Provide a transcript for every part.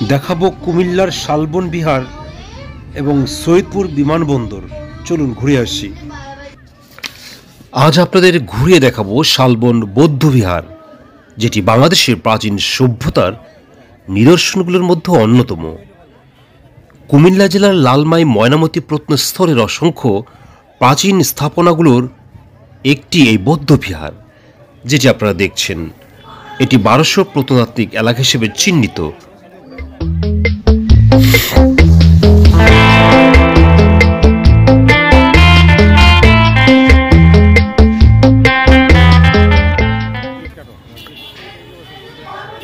দেখাবো কুমিল্লার শালবন বিহার এবং সৈয়দপুর বিমানবন্দর। চলুন ঘুরে আসি। আজ আপনাদের ঘুরিয়ে দেখাবো শালবন বৌদ্ধ বিহার, যেটি বাংলাদেশের প্রাচীন সভ্যতার নিদর্শনগুলোর মধ্যে অন্যতম। কুমিল্লা জেলার লালমাই ময়নামতি প্রত্নস্থলের অসংখ্য প্রাচীন স্থাপনাগুলোর একটি এই বৌদ্ধ বিহার, যেটি আপনারা দেখছেন। এটি 1200 প্রত্নতাত্ত্বিক এলাকা হিসেবে চিহ্নিত।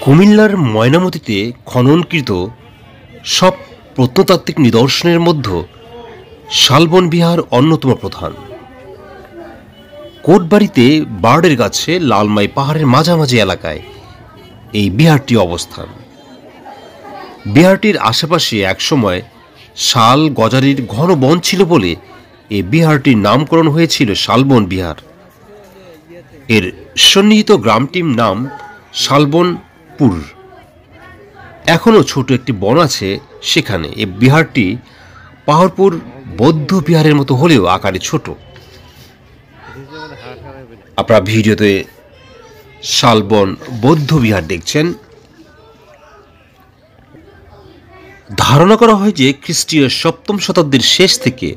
কুমিল্লার ময়নামতিতে খননকৃত সব প্রত্নতাত্ত্বিক নিদর্শনের মধ্যে শালবন বিহার অন্যতম প্রধান। কোটবাড়িতে বার্ডের কাছে লালমাই পাহাড়ের মাঝামাঝি এলাকায় এই বিহারটি অবস্থান। বিহারটির আশেপাশে একসময় শাল গজারির ঘন বন ছিল বলে এই বিহারটির নামকরণ হয়েছিল শালবন বিহার। এর সন্নিহিত গ্রামটির নাম শালবনপুর। এখনও ছোট একটি বন আছে সেখানে। এই বিহারটি পাহাড়পুর বৌদ্ধ বিহারের মতো হলেও আকারে ছোট। আপনারা ভিডিওতে শালবন বৌদ্ধ বিহার দেখছেন। ধারণা করা হয় যে খ্রিস্টীয় 7ম শতাব্দীর শেষ থেকে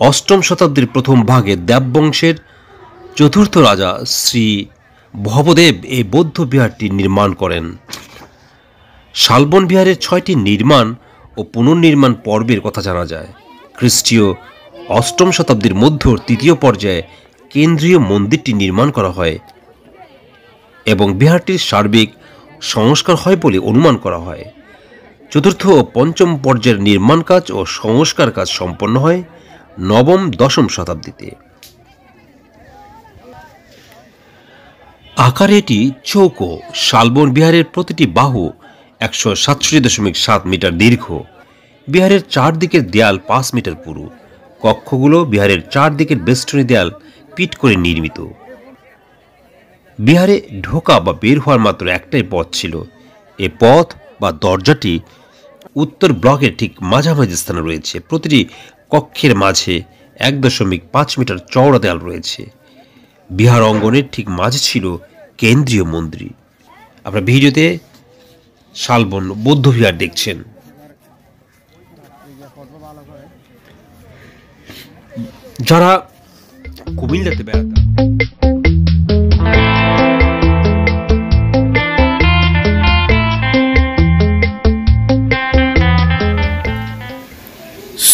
8ম শতাব্দীর প্রথম ভাগে দেববংশের 4র্থ রাজা শ্রী ভবদেব এই বৌদ্ধ বিহারটি নির্মাণ করেন। শালবন বিহারের 6টি নির্মাণ ও পুনর্নির্মাণ পর্বের কথা জানা যায়। খ্রিস্টীয় 8ম শতাব্দীর মধ্য 3য় পর্যায়ে কেন্দ্রীয় মন্দিরটি নির্মাণ করা হয় এবং বিহারটির সার্বিক সংস্কার হয় বলে অনুমান করা হয়। 4র্থ ও 5ম পর্যায়ের নির্মাণ কাজ ও সংস্কার কাজ সম্পন্ন হয় 9ম-10ম শতাব্দীতে। আকারে এটি চৌকো। শালবন বিহারের প্রতিটি বাহু 167.7 মিটার দীর্ঘ। বিহারের চারদিকের দেয়াল 5 মিটার পুরু। কক্ষগুলো বিহারের চারদিকের বেষ্টনী দেয়াল পিট করে নির্মিত। বিহারে ঢোকা বা বের হওয়ার মাত্র একটাই পথ ছিল। এ পথ বা দরজাটি উত্তর ব্লকের ঠিক মাঝামাঝি স্থানে রয়েছে। প্রতিটি কক্ষের মাঝে 1.5 মিটার চওড়া দেয়াল রয়েছে। বিহার অঙ্গনের ঠিক মাঝে ছিল কেন্দ্রীয় মন্দির। আপনারা ভিডিওতে শালবন বৌদ্ধ বিহার দেখছেন। যারা কুমিল্লাতে বেড়াতে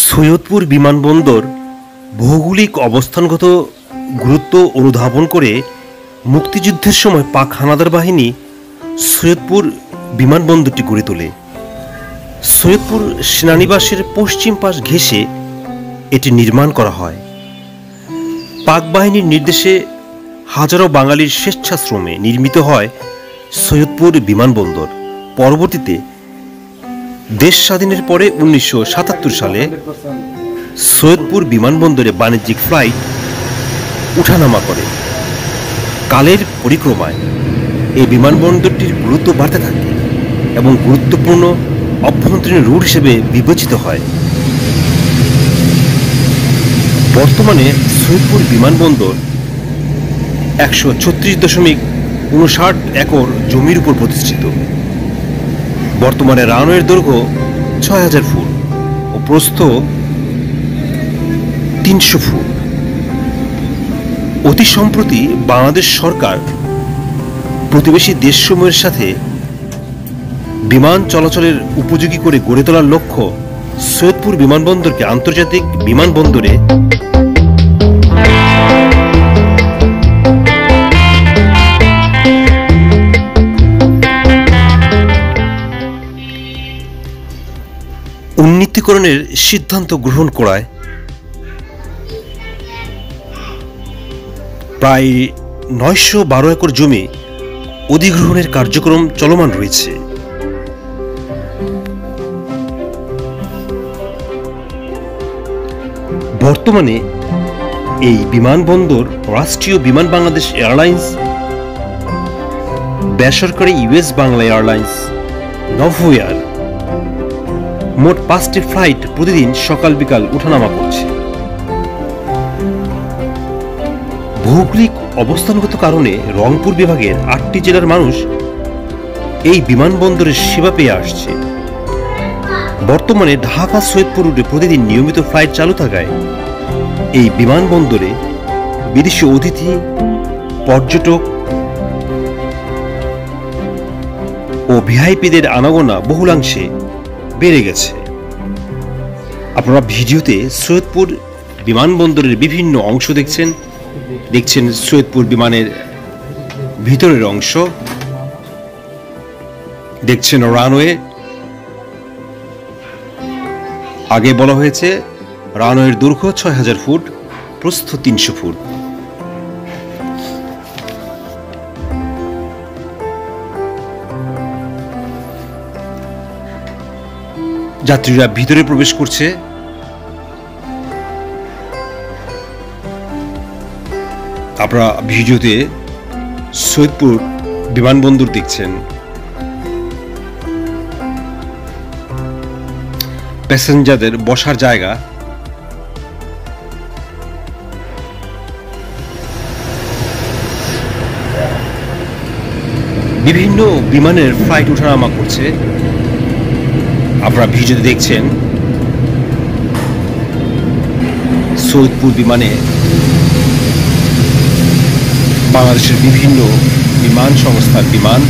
সৈয়দপুর বিমানবন্দর ভৌগোলিক অবস্থানগত গুরুত্ব অনুধাবন করে মুক্তিযুদ্ধের সময় পাক হানাদার বাহিনী সৈয়দপুর বিমানবন্দরটি গড়ে তোলে। সৈয়দপুর সেনানিবাসের পশ্চিম পাশ ঘেঁষে এটি নির্মাণ করা হয়। পাক বাহিনীর নির্দেশে হাজারো বাঙালির স্বেচ্ছাশ্রমে নির্মিত হয় সৈয়দপুর বিমানবন্দর। পরবর্তীতে দেশ স্বাধীনের পরে 1977 সালে সৈয়দপুর বিমানবন্দরে বাণিজ্যিক ফ্লাইট উঠানামা করে। কালের পরিক্রমায় এই বিমানবন্দরটির গুরুত্ব বাড়তে থাকে এবং গুরুত্বপূর্ণ অভ্যন্তরীণ রুট হিসেবে বিবেচিত হয়। বর্তমানে সৈয়দপুর বিমানবন্দর 136.59 একর জমির উপর প্রতিষ্ঠিত। বর্তমানে রানওয়ের দৈর্ঘ্য 6000 ফুট ও প্রস্থ 300 ফুট। অতি সম্প্রতি বাংলাদেশ সরকার প্রতিবেশী দেশসমূহের সাথে বিমান চলাচলের উপযোগী করে গড়ে তোলার লক্ষ্য সৈয়দপুর বিমানবন্দরকে আন্তর্জাতিক বিমানবন্দরে উন্নীতকরণের সিদ্ধান্ত গ্রহণ করায় প্রায় 912 একর জমি অধিগ্রহণের কার্যক্রম চলমান রয়েছে। বর্তমানে এই বিমানবন্দর রাষ্ট্রীয় বিমান বাংলাদেশ এয়ারলাইন্স, বেসরকারি ইউএস বাংলা এয়ারলাইন্স, নভোএয়ার, মোট 5টি ফ্লাইট প্রতিদিন সকাল বিকাল ওঠানামা করছে। ভৌগোলিক অবস্থানগত কারণে রংপুর বিভাগের 8টি জেলার মানুষ এই বিমানবন্দরের সেবা পেয়ে আসছে। বর্তমানে ঢাকা সৈয়দপুর রুটে প্রতিদিন নিয়মিত ফ্লাইট চালু থাকায় এই বিমানবন্দরে বিদেশি অতিথি, পর্যটক ও ভিআইপিদের আনাগোনা বহুলাংশে বেড়ে গেছে। আপনারা ভিডিওতে সৈয়দপুর বিমানবন্দরের বিভিন্ন অংশ দেখছেন সৈয়দপুর বিমানের ভিতরের অংশ, দেখছেন রানওয়ে। আগে বলা হয়েছে রানওয়ের দৈর্ঘ্য ৬,০০০ ফুট, প্রস্থ ৩০০ ফুট। যাত্রীরা ভিতরে প্রবেশ করছে। আপনারা ভিডিওতে সৈয়দপুর বিমানবন্দর দেখছেন। প্যাসেঞ্জারদের বসার জায়গা, বিভিন্ন বিমানের ফ্লাইট ওঠানামা করছে। আপনারা ভিডিওতে দেখছেন সৈয়দপুর বিমানে বাংলাদেশের বিভিন্ন বিমান সংস্থার বিমান